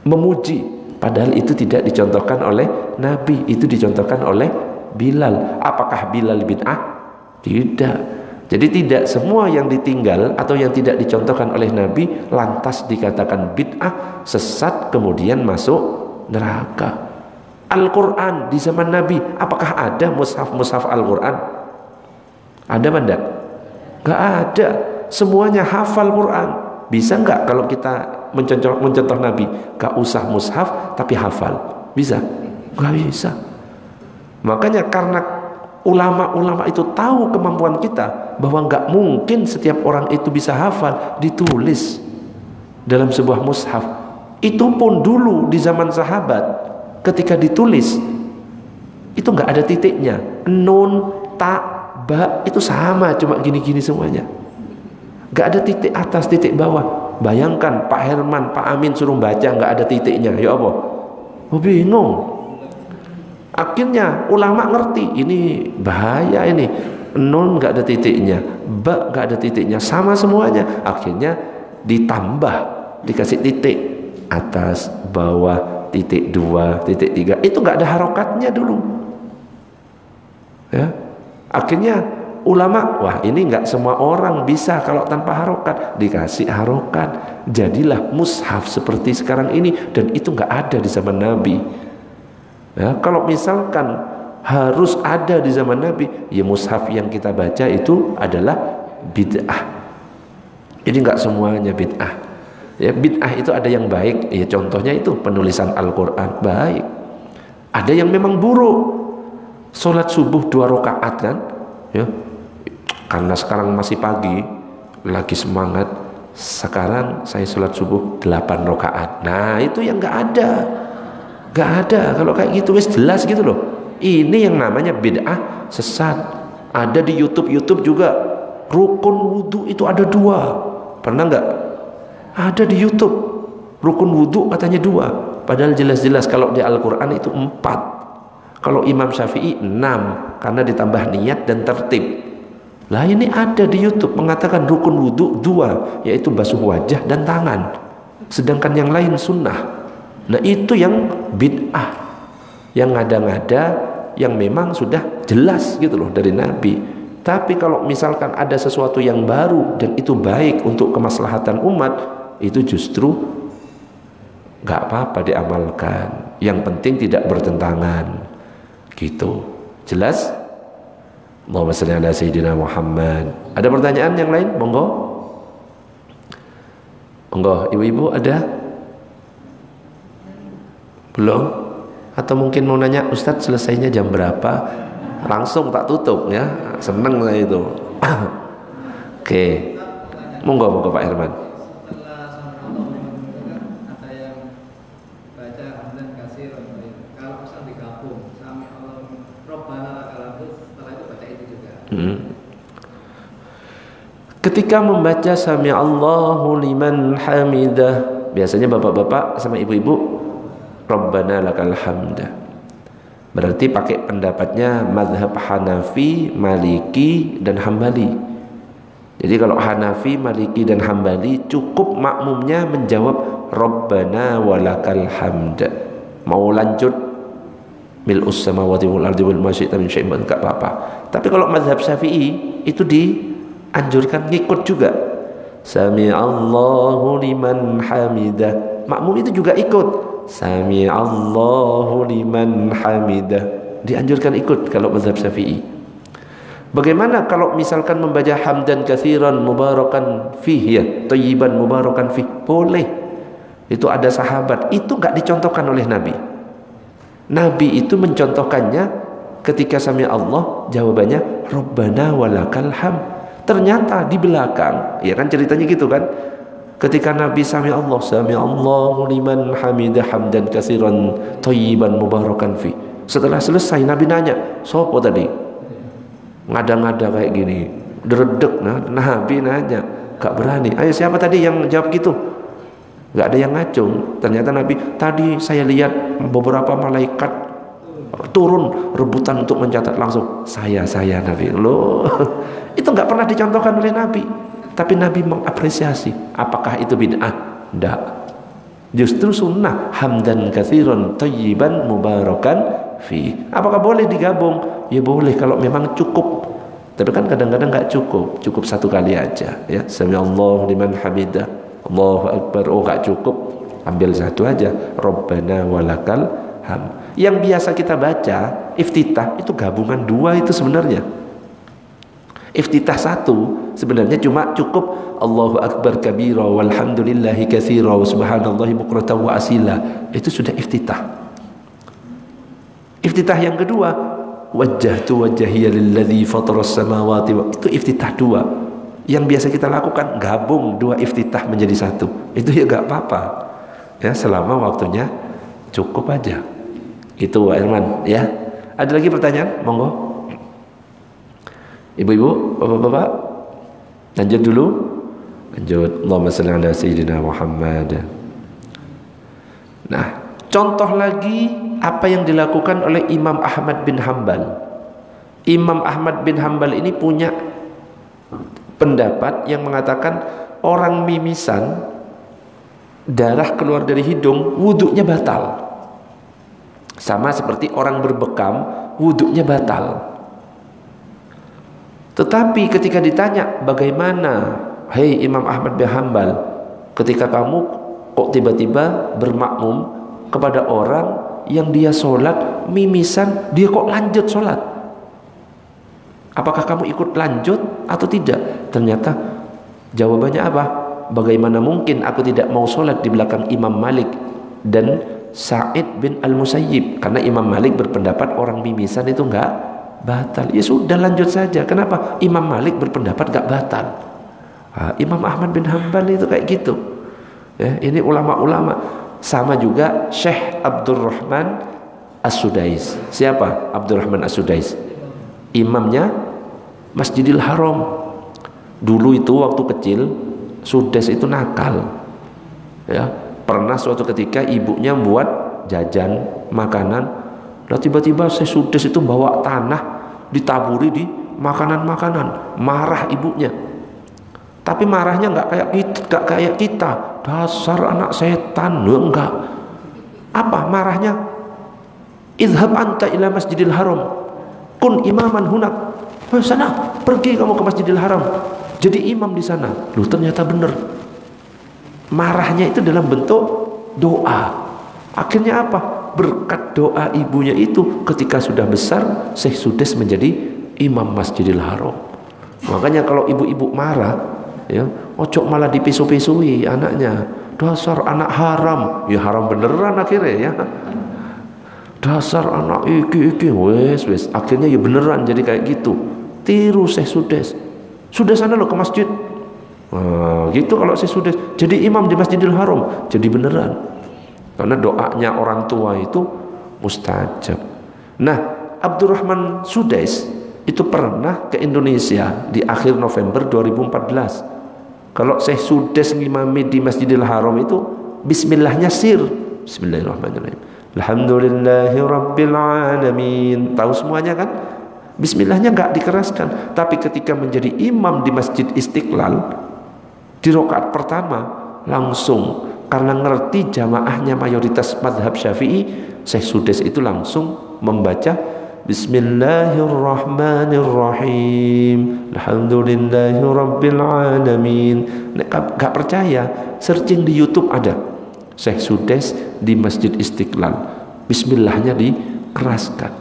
memuji. Padahal itu tidak dicontohkan oleh Nabi, itu dicontohkan oleh Bilal. Apakah Bilal bid'ah? Tidak. Jadi tidak semua yang ditinggal atau yang tidak dicontohkan oleh Nabi lantas dikatakan bid'ah, sesat, kemudian masuk neraka. Al-Quran di zaman Nabi, apakah ada mushaf Al-Quran? Ada apa enggak? Enggak ada. Semuanya hafal Quran. Bisa enggak kalau kita mencontoh Nabi? Enggak usah mushaf tapi hafal. Bisa? Enggak bisa. Makanya karena ulama-ulama itu tahu kemampuan kita, bahwa enggak mungkin setiap orang itu bisa hafal, ditulis dalam sebuah mushaf. Itu pun dulu di zaman sahabat, ketika ditulis itu enggak ada titiknya. Nun, ta, ba itu sama, cuma gini-gini semuanya. Enggak ada titik atas, titik bawah. Bayangkan Pak Herman, Pak Amin suruh baca enggak ada titiknya, ya apa? Oh, bingung. Akhirnya ulama ngerti, ini bahaya ini. Nun enggak ada titiknya, ba enggak ada titiknya, sama semuanya. Akhirnya ditambah, dikasih titik atas, bawah, titik 2, titik 3. Itu enggak ada harokatnya dulu. Ya. Akhirnya ulama, wah ini enggak semua orang bisa kalau tanpa harokat, dikasih harokat. Jadilah mushaf seperti sekarang ini, dan itu enggak ada di zaman Nabi. Ya, kalau misalkan harus ada di zaman Nabi, ya mushaf yang kita baca itu adalah bid'ah. Jadi enggak semuanya bid'ah. Ya, bid'ah itu ada yang baik, ya contohnya itu penulisan Al-Quran baik. Ada yang memang buruk. Sholat subuh 2 rakaat kan, ya. Karena sekarang masih pagi, lagi semangat. Sekarang saya sholat subuh 8 rakaat. Nah itu yang enggak ada. Gak ada. Kalau kayak gitu wis jelas gitu loh. Ini yang namanya bid'ah, sesat. Ada di YouTube juga. Rukun wudhu itu ada 2. Pernah nggak? Ada di YouTube. Rukun wudhu katanya 2. Padahal jelas-jelas kalau di Al-Quran itu 4. Kalau Imam Syafi'i 6. Karena ditambah niat dan tertib. Lah ini ada di YouTube mengatakan rukun wudhu 2, yaitu basuh wajah dan tangan. Sedangkan yang lain sunnah. Nah itu yang bid'ah, yang ngada-ngada, yang memang sudah jelas gitu loh dari Nabi. Tapi kalau misalkan ada sesuatu yang baru dan itu baik untuk kemaslahatan umat, itu justru gak apa-apa diamalkan. Yang penting tidak bertentangan. Gitu. Jelas? Allahumma shalli ala sayyidina Muhammad. Ada pertanyaan yang lain? Monggo. Monggo, ibu-ibu ada? Belum? Atau mungkin mau nanya, Ustadz selesainya jam berapa? Langsung tak tutup ya. Seneng lah itu. Oke. Monggo Pak Herman. Ketika membaca Sami Allahu liman hamidah, biasanya bapak-bapak sama ibu-ibu Rabbana lakal hamda. Berarti pakai pendapatnya mazhab Hanafi, Maliki dan Hambali. Jadi kalau Hanafi, Maliki dan Hambali cukup makmumnya menjawab Rabbana walakal hamda. Mau lanjut mil'us samawati wal ardi wal ma syi'ta min syai'in enggak apa-apa. Tapi kalau mazhab Syafi'i itu dianjurkan ngikut juga. Sami Allahu liman hamidah. Makmum itu juga ikut. Sami Allahu liman hamidah. Dianjurkan ikut kalau mazhab Syafi'i. Bagaimana kalau misalkan membaca hamdan katsiran mubarakan fih, ya, thayyiban mubarakan fih? Boleh. Itu ada sahabat, itu enggak dicontohkan oleh Nabi. Nabi itu mencontohkannya ketika Sami Allah, jawabannya Rabbana walakal ham. Ternyata di belakang, ya kan ceritanya gitu kan? Ketika Nabi Sami Allahu liman hamidah hamdan katsiran thayyiban mubarakan fi. Setelah selesai Nabi nanya, "Sopo tadi?" Ngada-ngada kayak gini, deredek. Nah, Nabi nanya, gak berani. "Ayo siapa tadi yang jawab gitu?" Gak ada yang ngacung. Ternyata Nabi, "Tadi saya lihat beberapa malaikat turun rebutan untuk mencatat langsung. Saya Nabi." Loh, itu gak pernah dicontohkan oleh Nabi. Tapi Nabi mengapresiasi. Apakah itu bid'ah? Tidak. Justru sunnah. Hamdan katsiran thayyiban mubarakan fi. Apakah boleh digabung? Ya boleh kalau memang cukup. Tapi kan kadang-kadang nggak cukup, cukup satu kali aja ya. Sami'allahu liman hamidah, Allahu akbar. Oh nggak cukup, ambil satu aja, Rabbana walakal ham. Yang biasa kita baca iftitah itu gabungan dua itu sebenarnya. Iftitah satu sebenarnya cuma cukup Allahu akbar kabira walhamdulillahi katsira wa subhanallahi bukratan wa asila. Itu sudah iftitah. Iftitah yang kedua, wajjahtu wajhiya lilladzi fataras samawati, itu iftitah dua. Yang biasa kita lakukan gabung dua iftitah menjadi satu. Itu ya gak apa-apa. Ya, selama waktunya cukup aja. Itu Pak Irman ya. Ada lagi pertanyaan? Monggo. Ibu-ibu, bapak-bapak. Lanjut dulu. Lanjut. Allahumma shalli ala sayyidina Muhammad. Nah, contoh lagi apa yang dilakukan oleh Imam Ahmad bin Hanbal. Imam Ahmad bin Hanbal ini punya pendapat yang mengatakan orang mimisan, darah keluar dari hidung, wuduknya batal. Sama seperti orang berbekam, wuduknya batal. Tetapi ketika ditanya, bagaimana, hei Imam Ahmad bin Hanbal, ketika kamu kok tiba-tiba bermakmum kepada orang yang dia sholat mimisan, dia kok lanjut sholat? Apakah kamu ikut lanjut atau tidak? Ternyata jawabannya apa? Bagaimana mungkin aku tidak mau sholat di belakang Imam Malik dan Sa'id bin Al-Musayyib? Karena Imam Malik berpendapat orang mimisan itu enggak batal. Ya sudah, lanjut saja. Kenapa? Imam Malik berpendapat enggak batal. Imam Ahmad bin Hanbal itu kayak gitu ya, ini ulama-ulama. Sama juga Syekh Abdurrahman As-Sudais. Siapa Abdurrahman As-Sudais? Imamnya Masjidil Haram. Dulu itu waktu kecil Sudais itu nakal ya. Pernah suatu ketika ibunya buat jajan makanan, lalu tiba-tiba Syekh Sudais itu bawa tanah ditaburi di makanan-makanan. Marah ibunya. Tapi marahnya nggak kayak kita, dasar anak setan. Enggak. Apa marahnya? Idhab anta ila Masjidil Haram, kun imaman hunak. Sana, pergi kamu ke Masjidil Haram, jadi imam di sana. Loh, ternyata benar. Marahnya itu dalam bentuk doa. Akhirnya apa? Berkat doa ibunya itu, ketika sudah besar Syekh Sudais menjadi imam Masjidil Haram. Makanya kalau ibu-ibu marah ya, ojo malah dipisu-pisui anaknya. Dasar anak haram. Ya haram beneran akhirnya ya. Dasar anak iki wes. Akhirnya ya beneran jadi kayak gitu. Tiru Syekh Sudais. Sudah sana lo ke masjid. Gitu kalau Syekh Sudais jadi imam di Masjidil Haram, jadi beneran. Karena doanya orang tua itu mustajab. Nah, Abdurrahman Sudais itu pernah ke Indonesia di akhir November 2014. Kalau Syekh Sudais ngimami di Masjidil Haram itu bismillahnya sir. Bismillahirrahmanirrahim. Alhamdulillahi rabbil alamin. Tahu semuanya kan? Bismillahnya enggak dikeraskan. Tapi ketika menjadi imam di Masjid Istiqlal, di rakaat pertama langsung, karena ngerti jamaahnya mayoritas madhab Syafi'i, Syekh Sudais itu langsung membaca Bismillahirrahmanirrahim. Alhamdulillahi rabbil alamin. Gak percaya, searching di YouTube ada Syekh Sudais di Masjid Istiqlal, bismillahnya dikeraskan.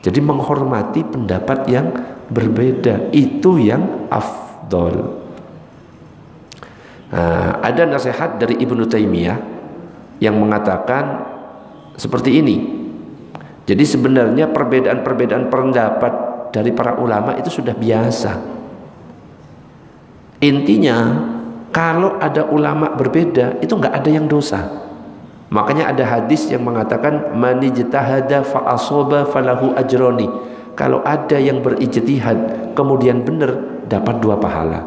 Jadi menghormati pendapat yang berbeda, itu yang afdol. Ada nasihat dari Ibnu Taimiyah yang mengatakan seperti ini. Jadi sebenarnya perbedaan-perbedaan pendapat dari para ulama itu sudah biasa. Intinya kalau ada ulama berbeda itu nggak ada yang dosa. Makanya ada hadis yang mengatakan man ijtahada fa asaba falahu ajroni. Kalau ada yang berijtihad kemudian benar, dapat 2 pahala.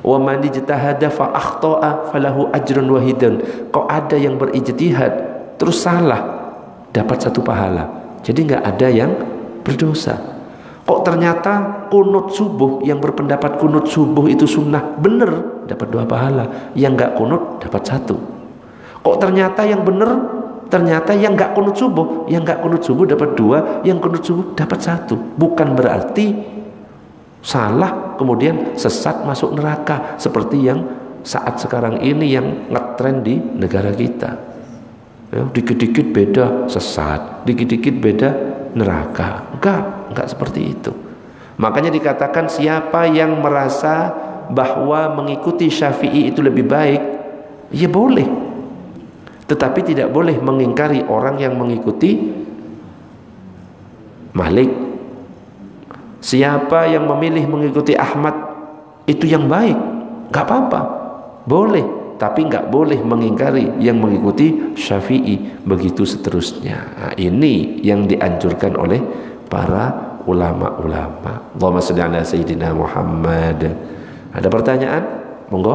Wa man ijtahada fa akhta'a falahu ajrun wahidun. Kalau ada yang berijtihad terus salah, dapat 1 pahala. Jadi nggak ada yang berdosa. Kok ternyata kunut subuh, yang berpendapat kunut subuh itu sunnah, bener, dapat 2 pahala. Yang nggak kunut dapat 1. Kok ternyata yang bener, ternyata yang nggak kunut subuh, yang nggak kunut subuh dapat 2, yang kunut subuh dapat 1. Bukan berarti salah kemudian sesat masuk neraka, seperti yang saat sekarang ini yang ngetren di negara kita. Ya, dikit-dikit beda sesat, dikit-dikit beda neraka. Enggak seperti itu. Makanya dikatakan siapa yang merasa bahwa mengikuti Syafi'i itu lebih baik, ya boleh, tetapi tidak boleh mengingkari orang yang mengikuti Malik. Siapa yang memilih mengikuti Ahmad itu yang baik, nggak apa-apa, boleh, tapi nggak boleh mengingkari yang mengikuti Syafi'i, begitu seterusnya. Nah, ini yang dianjurkan oleh para ulama-ulama. Allahumma shalli ala sayyidina Muhammad. Ada pertanyaan? Monggo.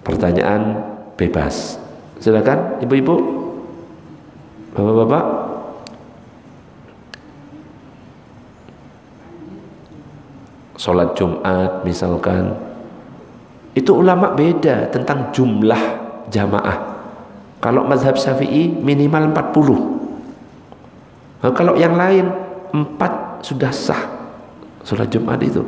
Pertanyaan bebas. Silakan ibu-ibu, bapak-bapak. Sholat Jumat misalkan, itu ulama beda tentang jumlah jamaah. Kalau mazhab Syafi'i minimal 40. Nah, kalau yang lain 4 sudah sah sholat Jumat itu.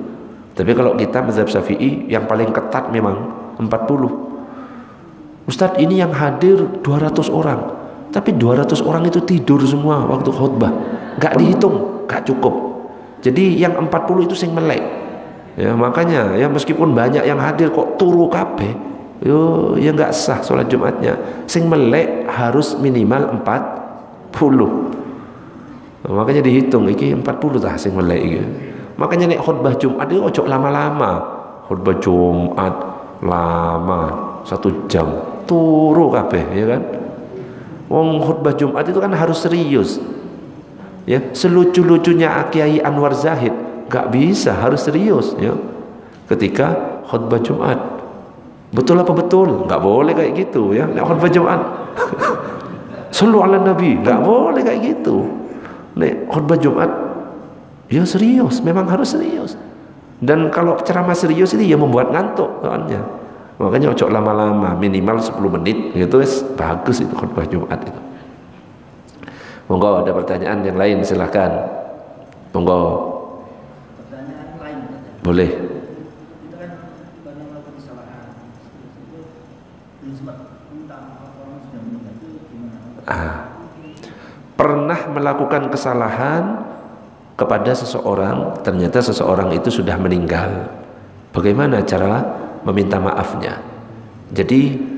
Tapi kalau kita mazhab Syafi'i yang paling ketat memang 40. Ustadz, ini yang hadir 200 orang, tapi 200 orang itu tidur semua waktu khutbah, nggak dihitung, nggak cukup. Jadi yang 40 itu sing melek. Ya, makanya ya meskipun banyak yang hadir kok turu kabeh, yo ya nggak sah sholat Jumatnya. Sing melek harus minimal 40. Makanya dihitung iki 40 tah sing melek iki. Makanya nek khutbah Jumat itu ojo lama-lama. Khutbah Jumat lama 1 jam turu kabeh, ya kan? Wong khutbah Jumat itu kan harus serius. Ya, selucu-lucunya Kiai Anwar Zahid gak bisa, harus serius ya. Ketika khutbah Jumat, betul apa betul? Gak boleh kayak gitu ya. Khutbah Jumat sallu ala Nabi, gak boleh kayak gitu. Nek khutbah Jumat ya serius, memang harus serius. Dan kalau ceramah serius ini ya membuat ngantuk soalnya. Makanya ojo lama-lama, minimal 10 menit gitu, bagus itu khutbah Jumat itu. Monggo ada pertanyaan yang lain silahkan. Monggo. Pertanyaan lain. Boleh. Kita kan banyak melakukan kesalahan. Pernah melakukan kesalahan kepada seseorang, ternyata seseorang itu sudah meninggal. Bagaimana cara meminta maafnya? Jadi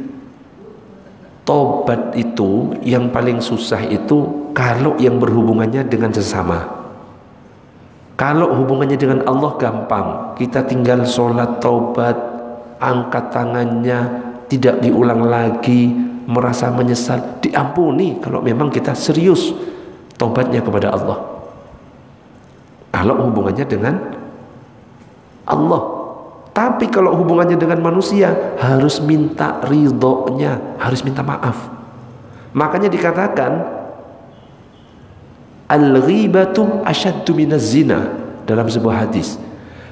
tobat itu yang paling susah itu kalau yang berhubungannya dengan sesama. Kalau hubungannya dengan Allah gampang, kita tinggal sholat taubat, angkat tangannya, tidak diulang lagi, merasa menyesal, diampuni kalau memang kita serius taubatnya kepada Allah. Kalau hubungannya dengan Allah. Tapi kalau hubungannya dengan manusia, harus minta ridhonya, harus minta maaf. Makanya dikatakan al-ghibatu asyaddu minaz zina dalam sebuah hadis.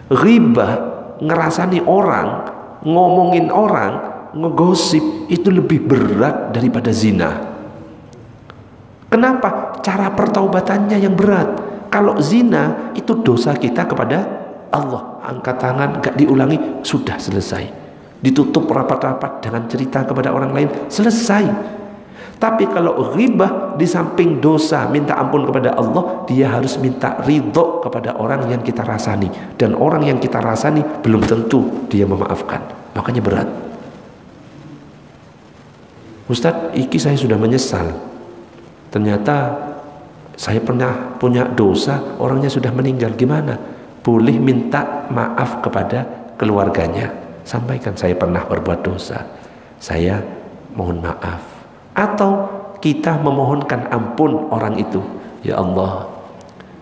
Ghibah, ngerasani orang, ngomongin orang, ngegosip itu lebih berat daripada zina. Kenapa? Cara pertaubatannya yang berat. Kalau zina itu dosa kita kepada Allah, angkat tangan gak diulangi, sudah selesai, ditutup rapat-rapat dengan cerita kepada orang lain, selesai. Tapi kalau ghibah, di samping dosa minta ampun kepada Allah, dia harus minta ridho kepada orang yang kita rasani, dan orang yang kita rasani belum tentu dia memaafkan, makanya berat. Ustadz, iki saya sudah menyesal, ternyata saya pernah punya dosa, orangnya sudah meninggal, gimana? Boleh minta maaf kepada keluarganya, sampaikan saya pernah berbuat dosa, saya mohon maaf. Atau kita memohonkan ampun orang itu, ya Allah,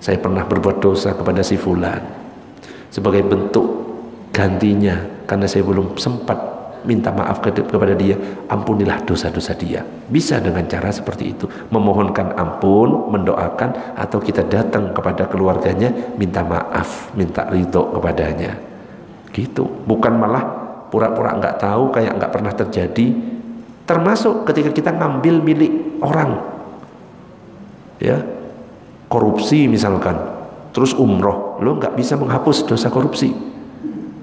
saya pernah berbuat dosa kepada si fulan, sebagai bentuk gantinya karena saya belum sempat minta maaf kepada dia, ampunilah dosa-dosa dia. Bisa dengan cara seperti itu, memohonkan ampun, mendoakan, atau kita datang kepada keluarganya minta maaf, minta ridho kepadanya, gitu. Bukan malah pura-pura nggak tahu, kayak nggak pernah terjadi. Termasuk ketika kita ngambil milik orang, ya, korupsi misalkan, terus umroh, lo nggak bisa menghapus dosa korupsi.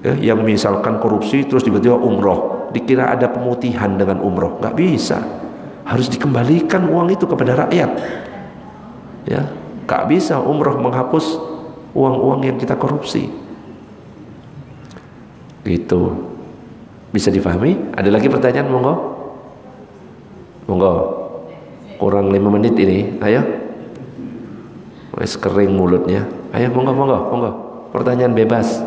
Ya, yang misalkan korupsi terus tiba-tiba umroh, dikira ada pemutihan dengan umroh, nggak bisa. Harus dikembalikan uang itu kepada rakyat. Ya, nggak bisa umroh menghapus uang-uang yang kita korupsi. Gitu. Bisa difahami? Ada lagi pertanyaan, monggo? Monggo. Kurang 5 menit ini, ayo. Wes kering mulutnya. Ayo monggo, monggo, monggo. Pertanyaan bebas.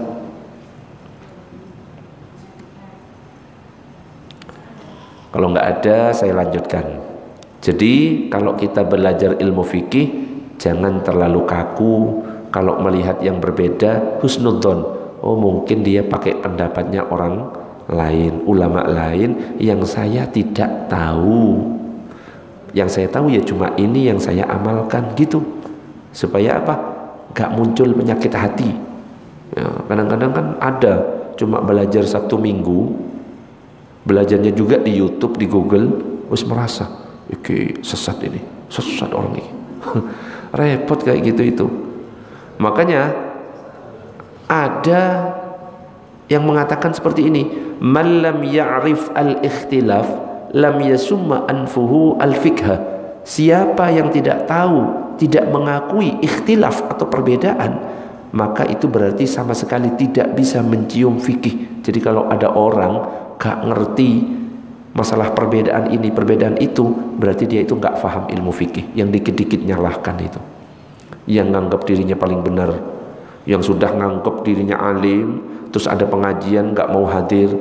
Kalau nggak ada, saya lanjutkan. Jadi kalau kita belajar ilmu fikih, jangan terlalu kaku. Kalau melihat yang berbeda, husnudzon. Oh, mungkin dia pakai pendapatnya orang lain, ulama lain yang saya tidak tahu. Yang saya tahu ya cuma ini yang saya amalkan, gitu. Supaya apa? Gak muncul penyakit hati. Ya, kadang-kadang kan ada cuma belajar Sabtu Minggu, belajarnya juga di YouTube, di Google, terus merasa oke, sesat ini, sesat orang ini. Repot kayak gitu itu. Makanya ada yang mengatakan seperti ini, man lam ya'rif al-ikhtilaf lam yasumma anfuhu al-fikha. Siapa yang tidak tahu, tidak mengakui ikhtilaf atau perbedaan, maka itu berarti sama sekali tidak bisa mencium fikih. Jadi kalau ada orang gak ngerti masalah perbedaan ini, perbedaan itu, berarti dia itu gak paham ilmu fikih. Yang dikit-dikit nyalahkan itu, yang nganggap dirinya paling benar, yang sudah nganggap dirinya alim, terus ada pengajian gak mau hadir.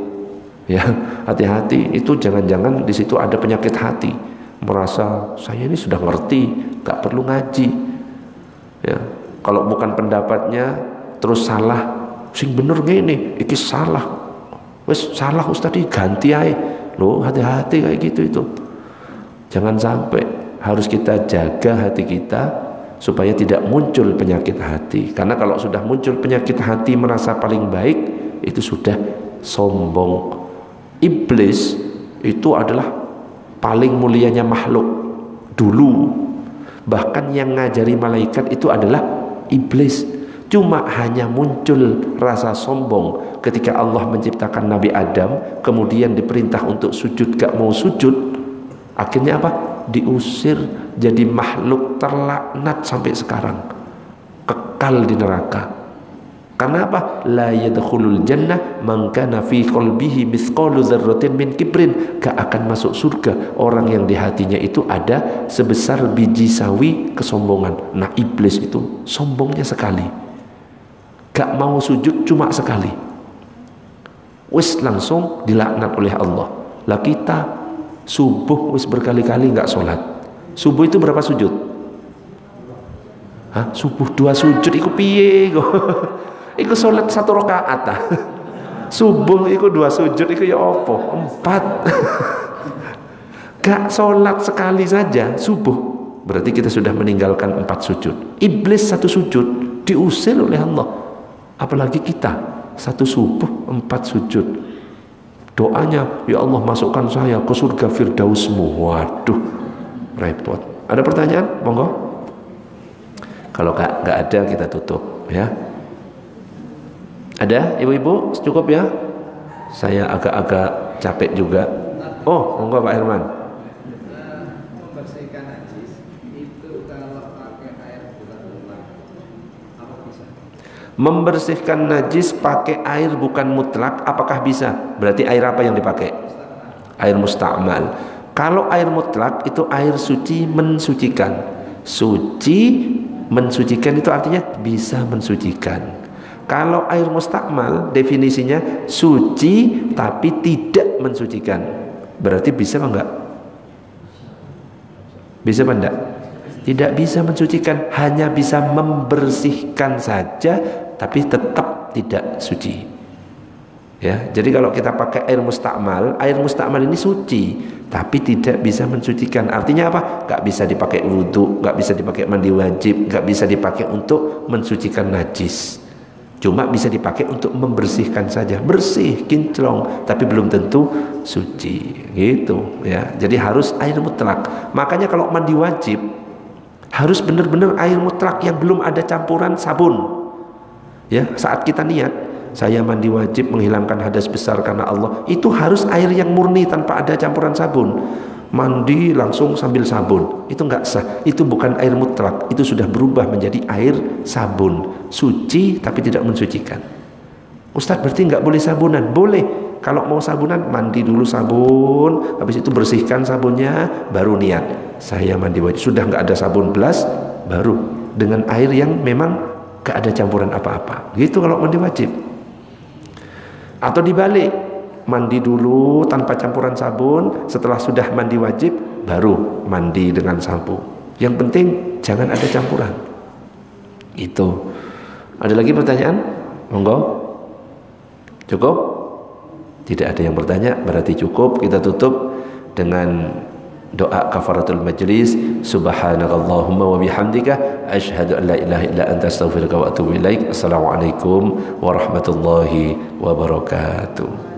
Ya, hati-hati, itu jangan-jangan di situ ada penyakit hati. Merasa saya ini sudah ngerti, gak perlu ngaji. Ya, kalau bukan pendapatnya terus salah, sing bener gini, iki salah, wes salah Ustaz, ganti aja. Loh, hati-hati kayak gitu itu. Jangan sampai, harus kita jaga hati kita supaya tidak muncul penyakit hati. Karena kalau sudah muncul penyakit hati merasa paling baik, itu sudah sombong. Iblis itu adalah paling mulianya makhluk dulu. Bahkan yang ngajari malaikat itu adalah iblis. Cuma hanya muncul rasa sombong ketika Allah menciptakan Nabi Adam, kemudian diperintah untuk sujud, gak mau sujud. Akhirnya apa? Diusir, jadi makhluk terlaknat sampai sekarang, kekal di neraka. Karena apa? La yadkhulul jannah man kana fi qalbihi mithqalu dzarratin min kibrin. Gak akan masuk surga orang yang di hatinya itu ada sebesar biji sawi kesombongan. Nah, iblis itu sombongnya sekali. Gak mau sujud cuma sekali, wis langsung dilaknat oleh Allah. Lah kita subuh wis berkali-kali gak sholat. Subuh itu berapa sujud? Hah? Subuh 2 sujud iku piye kok? Iku sholat 1 rakaat ta. Subuh iku 2 sujud iku ya apa? 4. Gak sholat sekali saja subuh, berarti kita sudah meninggalkan 4 sujud. Iblis 1 sujud diusir oleh Allah. Apalagi kita 1 subuh 4 sujud. Doanya, ya Allah masukkan saya ke surga Firdausmu. Waduh, repot. Ada pertanyaan? Monggo. Kalau gak ada kita tutup ya. Ada ibu-ibu? Cukup ya? Saya agak-agak capek juga. Oh, monggo Pak Herman. Membersihkan najis itu kalau pakai air bukan mutlak, apa bisa? Membersihkan najis pakai air bukan mutlak, apakah bisa? Berarti air apa yang dipakai? Air musta'mal. Kalau air mutlak itu air suci mensucikan. Suci mensucikan itu artinya bisa mensucikan. Kalau air musta'mal definisinya suci tapi tidak mensucikan. Berarti bisa apa enggak? Bisa apa enggak? Tidak bisa mensucikan, hanya bisa membersihkan saja tapi tetap tidak suci. Ya, jadi kalau kita pakai air musta'mal ini suci tapi tidak bisa mensucikan. Artinya apa? Enggak bisa dipakai wudhu, enggak bisa dipakai mandi wajib, enggak bisa dipakai untuk mensucikan najis. Cuma bisa dipakai untuk membersihkan saja, bersih, kinclong, tapi belum tentu suci, gitu ya. Jadi harus air mutlak. Makanya kalau mandi wajib harus benar-benar air mutlak yang belum ada campuran sabun. Ya, saat kita niat, saya mandi wajib menghilangkan hadas besar karena Allah, itu harus air yang murni tanpa ada campuran sabun. Mandi langsung sambil sabun, itu nggak sah. Itu bukan air mutlak, itu sudah berubah menjadi air sabun, suci tapi tidak mensucikan. Ustadz, berarti nggak boleh sabunan? Boleh. Kalau mau sabunan, mandi dulu sabun, habis itu bersihkan sabunnya, baru niat saya mandi wajib. Sudah nggak ada sabun belas, baru dengan air yang memang gak ada campuran apa-apa. Gitu kalau mandi wajib. Atau dibalik, mandi dulu tanpa campuran sabun, setelah sudah mandi wajib baru mandi dengan sampo. Yang penting jangan ada campuran. Itu. Ada lagi pertanyaan? Monggo. Cukup? Tidak ada yang bertanya, berarti cukup. Kita tutup dengan doa kafaratul majlis. Subhanakallahumma wa bihamdika asyhadu an la ilaha illa anta astaghfiruka wa atubu ilaik. Assalamualaikum warahmatullahi wabarakatuh.